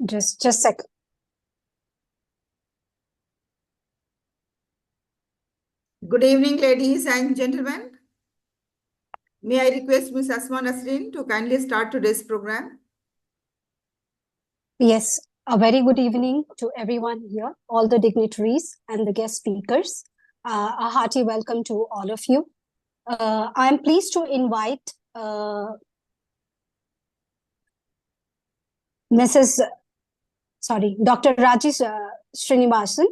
Just sec. Good evening, ladies and gentlemen. May I request Ms. Asma Nasreen to kindly start today's program? Yes, a very good evening to everyone here, all the dignitaries and the guest speakers. A hearty welcome to all of you. I am pleased to invite Mrs. Dr. Raji Srinivasan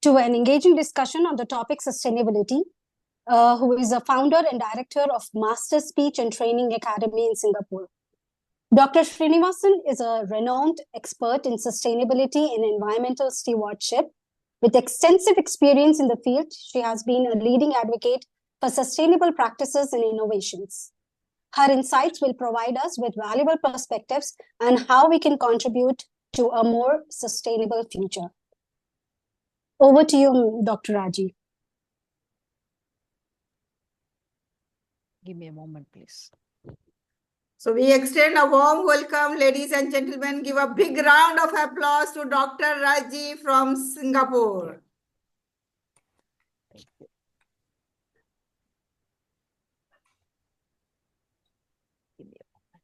to an engaging discussion on the topic sustainability, who is a founder and director of Master Speech and Training Academy in Singapore. Dr. Srinivasan is a renowned expert in sustainability and environmental stewardship. With extensive experience in the field, she has been a leading advocate for sustainable practices and innovations. Her insights will provide us with valuable perspectives on how we can contribute to a more sustainable future. Over to you, Dr. Raji. Give me a moment, please. So we extend a warm welcome, ladies and gentlemen. Give a big round of applause to Dr. Raji from Singapore. Thank you. Give me a moment.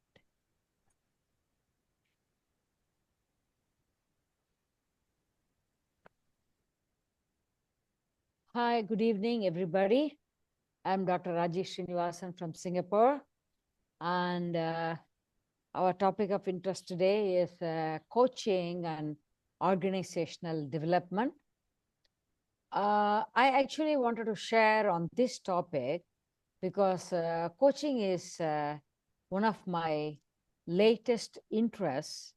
Hi, good evening, everybody. I'm Dr. Raji Srinivasan from Singapore. And our topic of interest today is coaching and organizational development. I actually wanted to share on this topic because coaching is one of my latest interests.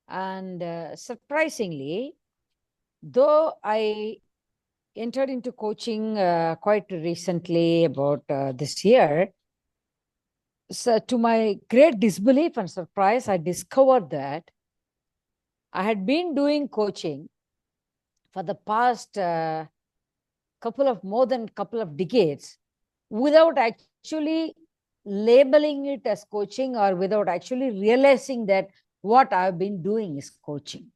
And surprisingly, though I entered into coaching quite recently, about this year, so to my great disbelief and surprise, I discovered that I had been doing coaching for the past more than couple of decades without actually labeling it as coaching, or without actually realizing that what I've been doing is coaching.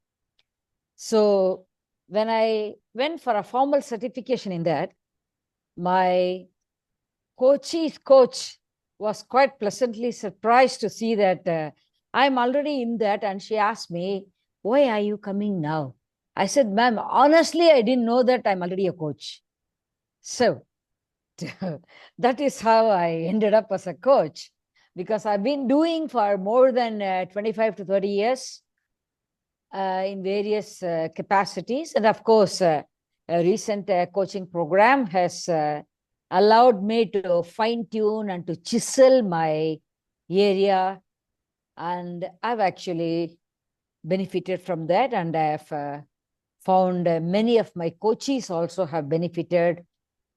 So when I went for a formal certification in that, my coach's coach was quite pleasantly surprised to see that I'm already in that. And she asked me, why are you coming now? I said, ma'am, honestly, I didn't know that I'm already a coach. So that is how I ended up as a coach, because I've been doing for more than 25 to 30 years in various capacities. And of course, a recent coaching program has allowed me to fine tune and to chisel my area. And I've actually benefited from that. And I've found many of my coaches also have benefited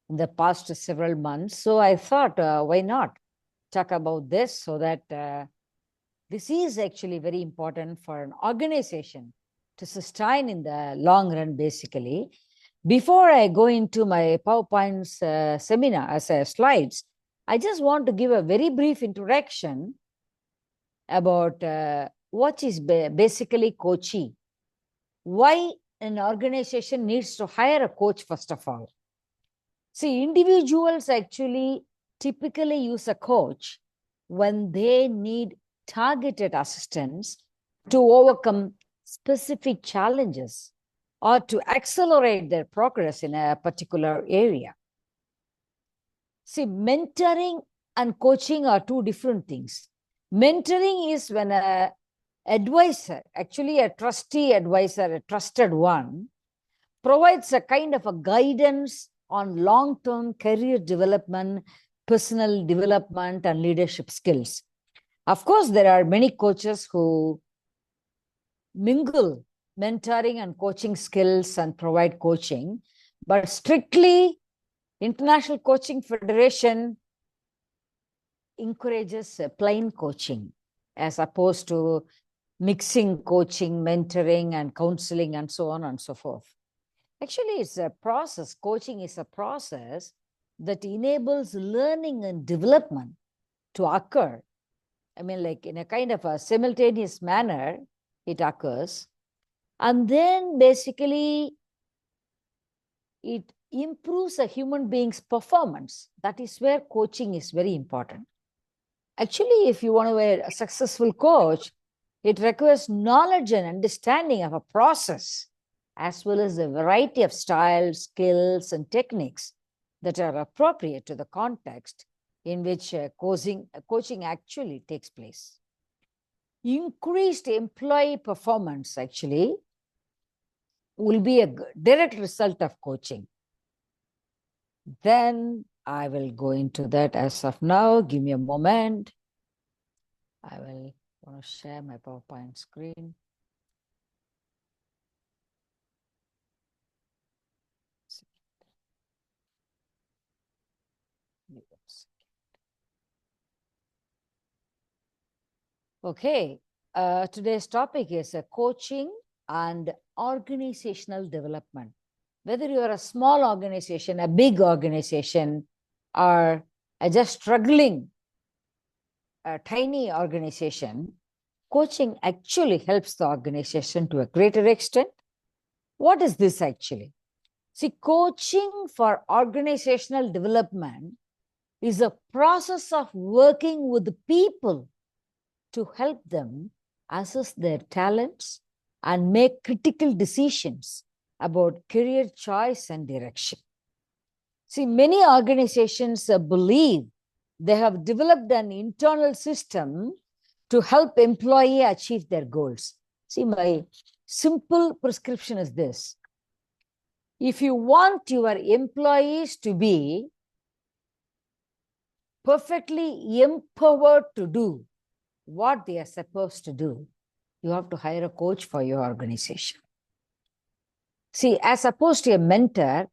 in the past several months. So I thought, why not talk about this, so that this is actually very important for an organization to sustain in the long run, basically. Before I go into my PowerPoint's seminar as slides, I just want to give a very brief introduction about what is basically coaching. Why an organization needs to hire a coach, first of all. See, individuals actually typically use a coach when they need targeted assistance to overcome specific challenges or to accelerate their progress in a particular area. See, mentoring and coaching are two different things. Mentoring is when an advisor, actually a trustee advisor, a trusted one, provides a kind of a guidance on long-term career development, personal development, and leadership skills. Of course, there are many coaches who mingle mentoring and coaching skills and provide coaching, but strictly International Coaching Federation encourages plain coaching as opposed to mixing coaching, mentoring, and counseling, and so on and so forth. Actually, it's a process. Coaching is a process that enables learning and development to occur I mean, like in a kind of a simultaneous manner, it occurs. And then basically, it improves a human being's performance. That is where coaching is very important. Actually, if you want to be a successful coach, it requires knowledge and understanding of a process, as well as a variety of styles, skills, and techniques that are appropriate to the context in which coaching actually takes place. Increased employee performance actually will be a direct result of coaching. Then I will go into that as of now. Give me a moment. I will want to share my PowerPoint screen. Okay, today's topic is coaching and organizational development. Whether you are a small organization, a big organization, or a just struggling, a tiny organization, coaching actually helps the organization to a greater extent. What is this actually? See, coaching for organizational development is a process of working with the people to help them assess their talents and make critical decisions about career choice and direction. See, many organizations believe they have developed an internal system to help employee achieve their goals. See, my simple prescription is this. If you want your employees to be perfectly empowered to do what they are supposed to do, you have to hire a coach for your organization. See, as opposed to a mentor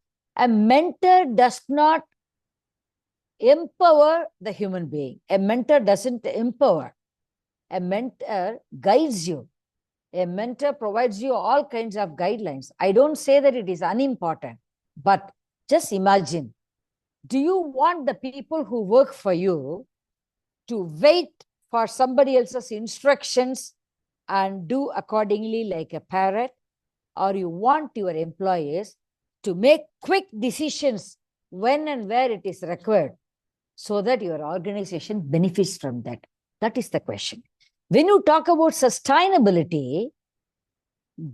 does not empower the human being. A mentor doesn't empower. A mentor guides you. A mentor provides you all kinds of guidelines. I don't say that it is unimportant, but just imagine, do you want the people who work for you to wait for somebody else's instructions and do accordingly like a parrot? Or you want your employees to make quick decisions when and where it is required so that your organization benefits from that? That is the question. When you talk about sustainability,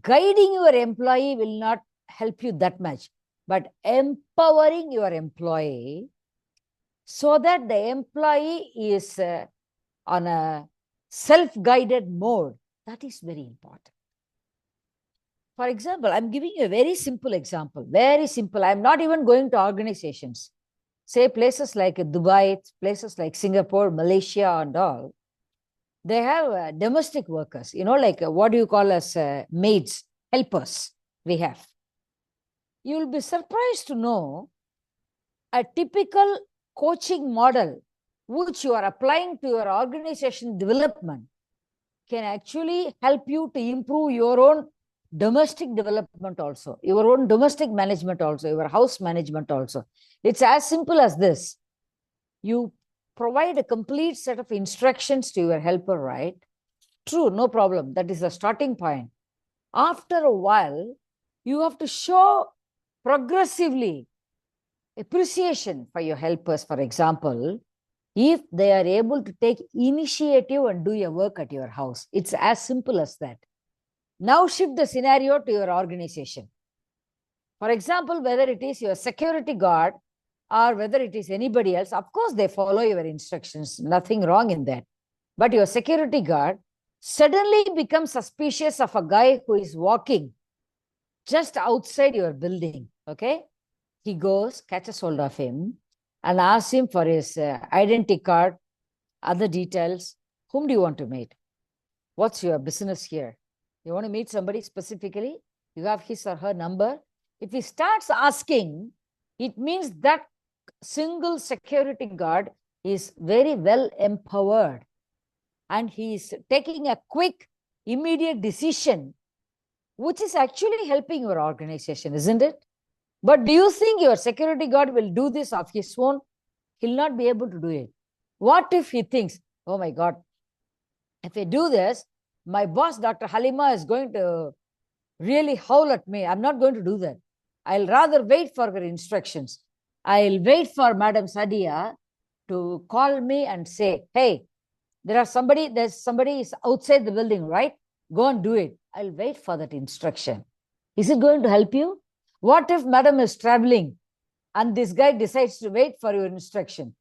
guiding your employee will not help you that much, but empowering your employee so that the employee is on a self-guided mode, that is very important. For example, I'm giving you a very simple example, very simple. I'm not even going to organizations. Say places like Dubai, places like Singapore, Malaysia and all. They have domestic workers, like what do you call as maids, helpers we have. You will be surprised to know a typical coaching model which you are applying to your organization development can actually help you to improve your own domestic development also, your own domestic management also, your house management also. It's as simple as this. You provide a complete set of instructions to your helper, right? True, no problem. That is the starting point. After a while, you have to show progressively appreciation for your helpers. For example, if they are able to take initiative and do your work at your house. It's as simple as that. Now shift the scenario to your organization. For example, whether it is your security guard or whether it is anybody else, of course, they follow your instructions. Nothing wrong in that. But your security guard suddenly becomes suspicious of a guy who is walking just outside your building. Okay? He goes, catches hold of him and asks him for his identity card, other details. Whom do you want to meet? What's your business here? You want to meet somebody specifically? You have his or her number. If he starts asking, it means that single security guard is very well empowered and he is taking a quick, immediate decision, which is actually helping your organization, isn't it? But do you think your security guard will do this of his own? He'll not be able to do it. What if he thinks, oh my God, if I do this, my boss, Dr. Halima, is going to really howl at me. I'm not going to do that. I'll rather wait for her instructions. I'll wait for Madam Sadia to call me and say, hey, there's somebody is outside the building, right? Go and do it. I'll wait for that instruction. Is it going to help you? What if Madam is traveling and this guy decides to wait for your instruction?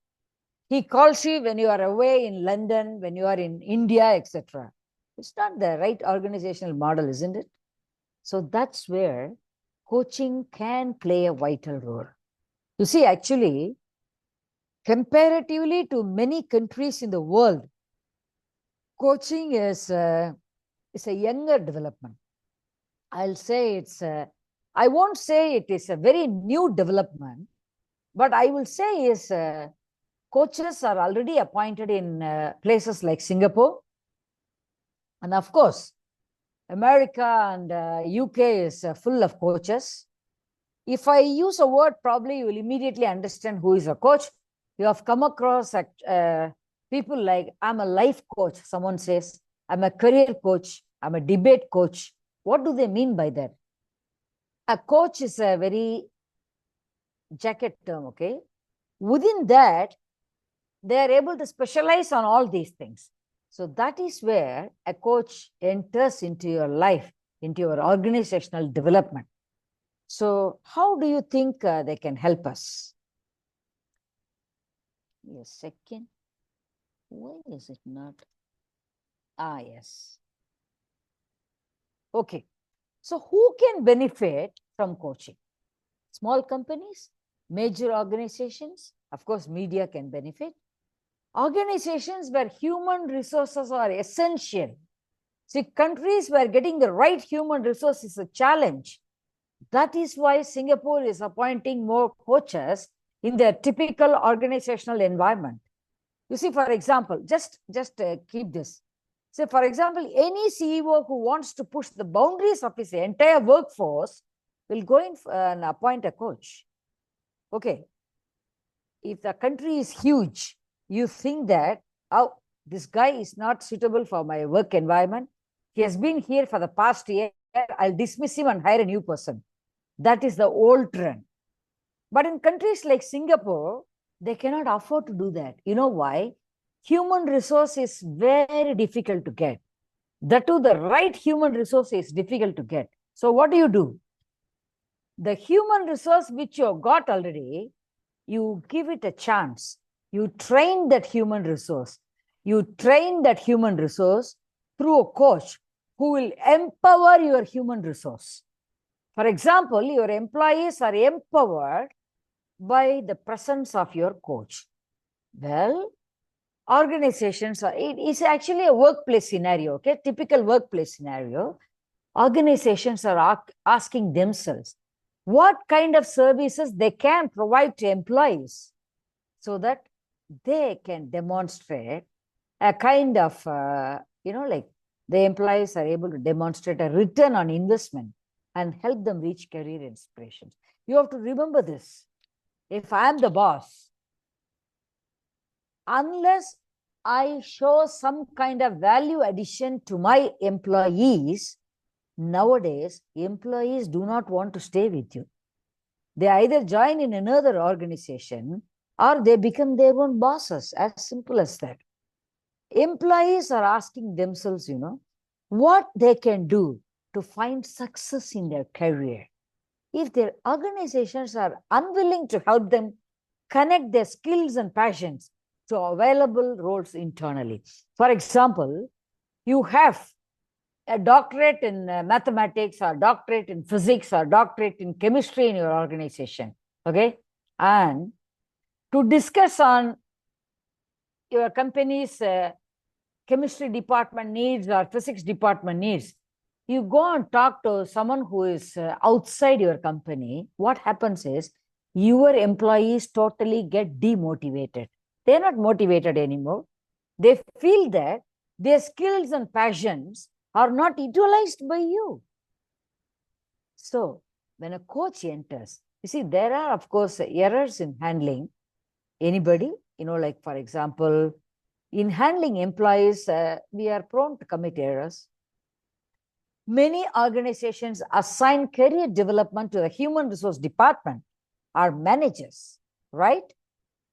He calls you when you are away in London, when you are in India, etc. It's not the right organizational model, isn't it? So that's where coaching can play a vital role. You see, actually, comparatively to many countries in the world, coaching is a younger development. I'll say I won't say it is a very new development, but I will say is coaches are already appointed in places like Singapore. And of course, America and UK is full of coaches. If I use a word, probably you will immediately understand who is a coach. You have come across people like, I'm a life coach, someone says. I'm a career coach. I'm a debate coach. What do they mean by that? A coach is a very jacket term, okay? Within that, they are able to specialize on all these things. So that is where a coach enters into your life, into your organizational development. So how do you think they can help us? A second. Why is it not? Ah, yes. Okay. So who can benefit from coaching? Small companies, major organizations, of course, media can benefit. Organizations where human resources are essential. See, countries where getting the right human resource is a challenge. That is why Singapore is appointing more coaches in their typical organizational environment. You see, for example, just keep this. Say, for example, any CEO who wants to push the boundaries of his entire workforce will go in and appoint a coach. Okay. If the country is huge, you think that, oh, this guy is not suitable for my work environment. He has been here for the past year. I'll dismiss him and hire a new person. That is the old trend. But in countries like Singapore, they cannot afford to do that. You know why? Human resource is very difficult to get. That too, the right human resource is difficult to get. So what do? The human resource which you have got already, you give it a chance. You train that human resource. You train that human resource through a coach who will empower your human resource. For example, your employees are empowered by the presence of your coach. Well, organizations are, it is actually a workplace scenario, okay? Typical workplace scenario. Organizations are asking themselves what kind of services they can provide to employees so that they can demonstrate a kind of, like the employees are able to demonstrate a return on investment and help them reach career inspirations. You have to remember this. If I am the boss, unless I show some kind of value addition to my employees, nowadays, employees do not want to stay with you. They either join in another organization or they become their own bosses, as simple as that. Employees are asking themselves, what they can do to find success in their career. If their organizations are unwilling to help them connect their skills and passions to available roles internally. For example, you have a doctorate in mathematics or doctorate in physics or doctorate in chemistry in your organization, okay? And to discuss on your company's chemistry department needs or physics department needs, you go and talk to someone who is outside your company. What happens is your employees totally get demotivated. They're not motivated anymore. They feel that their skills and passions are not utilized by you. So when a coach enters, you see, there are, of course, errors in handling anybody, like, for example, In handling employees, we are prone to commit errors. Many organizations assign career development to the human resource department or managers, right?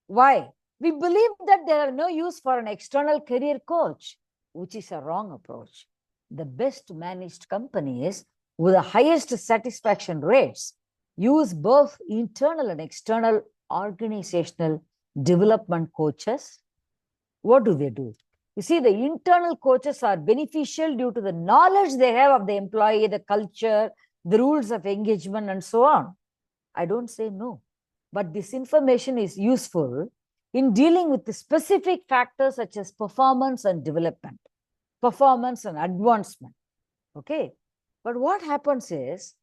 Why? We believe that there are no use for an external career coach, which is a wrong approach. The best managed companies with the highest satisfaction rates use both internal and external organizational development coaches. What do they do? You see, the internal coaches are beneficial due to the knowledge they have of the employee, the culture, the rules of engagement, and so on. I don't say no, but this information is useful in dealing with the specific factors such as performance and development, performance and advancement. Okay. But what happens is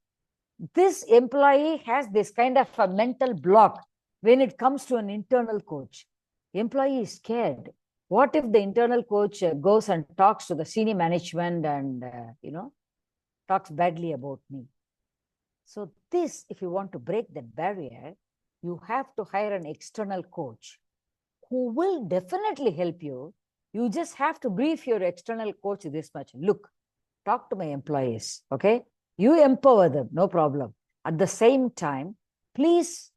this employee has this kind of a mental block when it comes to an internal coach. The employee is scared. What if the internal coach goes and talks to the senior management and, talks badly about me? So this, if you want to break that barrier, you have to hire an external coach who will definitely help you. You just have to brief your external coach this much. Look, talk to my employees, okay? You empower them, no problem. At the same time, please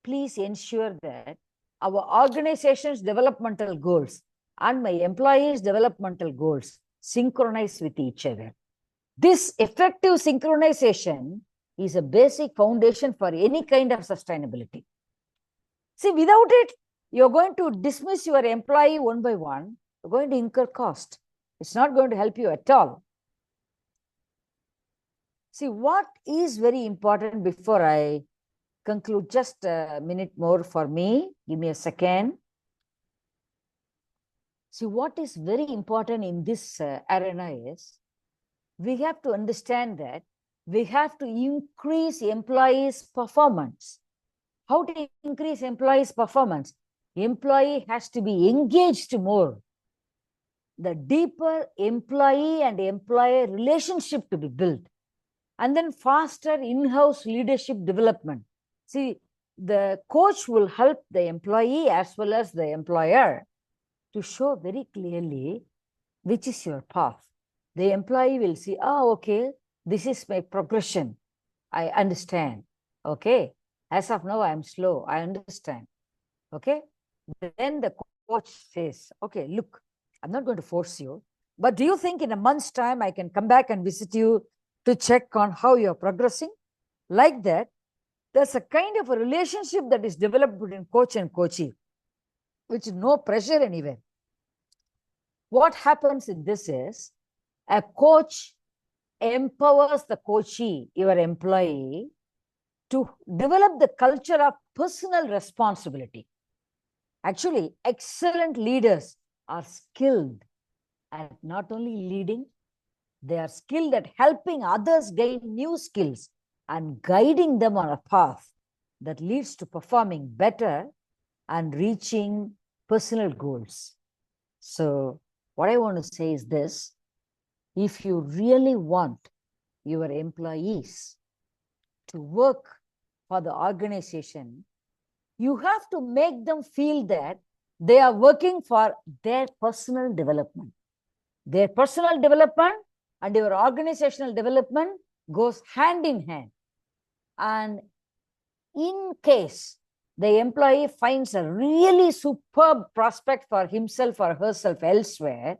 ensure that our organization's developmental goals and my employees' developmental goals synchronize with each other. This effective synchronization is a basic foundation for any kind of sustainability. See, without it, you're going to dismiss your employee one by one. You're going to incur cost. It's not going to help you at all. See, what is very important before I conclude, just a minute more for me. Give me a second. See, what is very important in this arena is we have to understand that we have to increase employees' performance. How to increase employees' performance? Employee has to be engaged more. The deeper employee and employer relationship to be built. And then faster in-house leadership development. See, the coach will help the employee as well as the employer to show very clearly which is your path. The employee will see, oh, okay, this is my progression. I understand. Okay. As of now, I'm slow. I understand. Okay. Then the coach says, okay, look, I'm not going to force you, but do you think in a month's time I can come back and visit you to check on how you're progressing? Like that, there's a kind of a relationship that is developed between coach and coachee, which is no pressure anywhere. What happens in this is a coach empowers the coachee, your employee, to develop the culture of personal responsibility. Actually, excellent leaders are skilled at not only leading, they are skilled at helping others gain new skills and guiding them on a path that leads to performing better and reaching personal goals. So what I want to say is this: if you really want your employees to work for the organization, you have to make them feel that they are working for their personal development. Their personal development and your organizational development goes hand in hand. And in case the employee finds a really superb prospect for himself or herself elsewhere,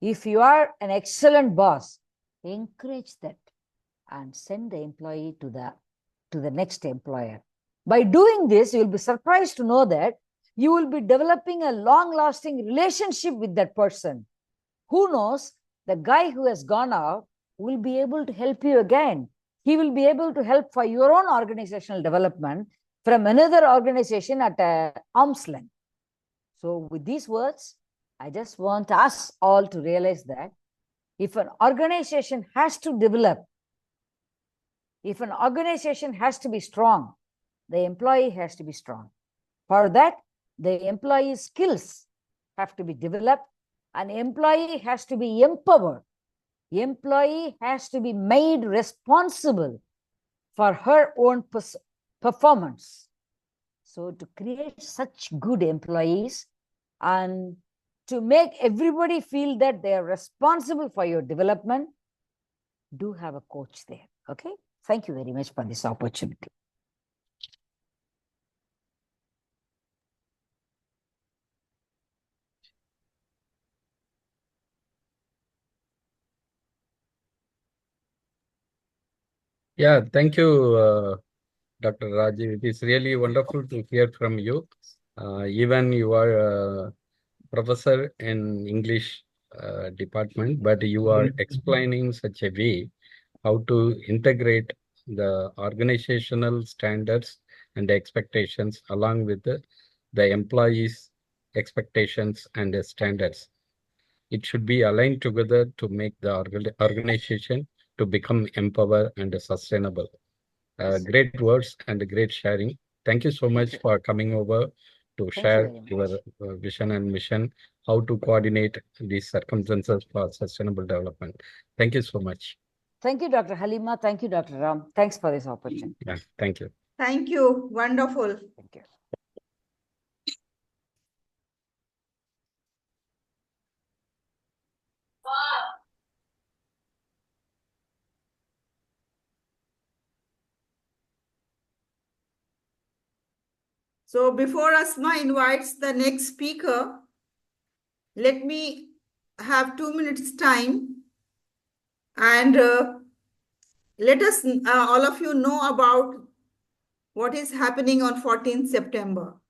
if you are an excellent boss, encourage that and send the employee to the next employer. By doing this, you will be surprised to know that you will be developing a long-lasting relationship with that person. Who knows, the guy who has gone out will be able to help you again. He will be able to help for your own organizational development from another organization at arm's length. So with these words, I just want us all to realize that if an organization has to develop, if an organization has to be strong, the employee has to be strong. For that, the employee's skills have to be developed. An employee has to be empowered. The employee has to be made responsible for her own performance. So to create such good employees, And to make everybody feel that they are responsible for your development, do have a coach there. Okay. Thank you very much for this opportunity. Yeah, thank you, Dr. Raji. It is really wonderful to hear from you. Even you are a professor in English department, but you are explaining such a way how to integrate the organizational standards and expectations along with the employees' expectations and the standards. It should be aligned together to make the organization to become empowered and sustainable. Great words and great sharing. Thank you so much for coming over to share your vision and mission, how to coordinate these circumstances for sustainable development. Thank you so much. Thank you, Dr. Halima. Thank you, Dr. Ram. Thanks for this opportunity. Yeah, thank you. Thank you. Wonderful. Thank you. So before Asma invites the next speaker, let me have 2 minutes time and let us all of you know about what is happening on 14th September.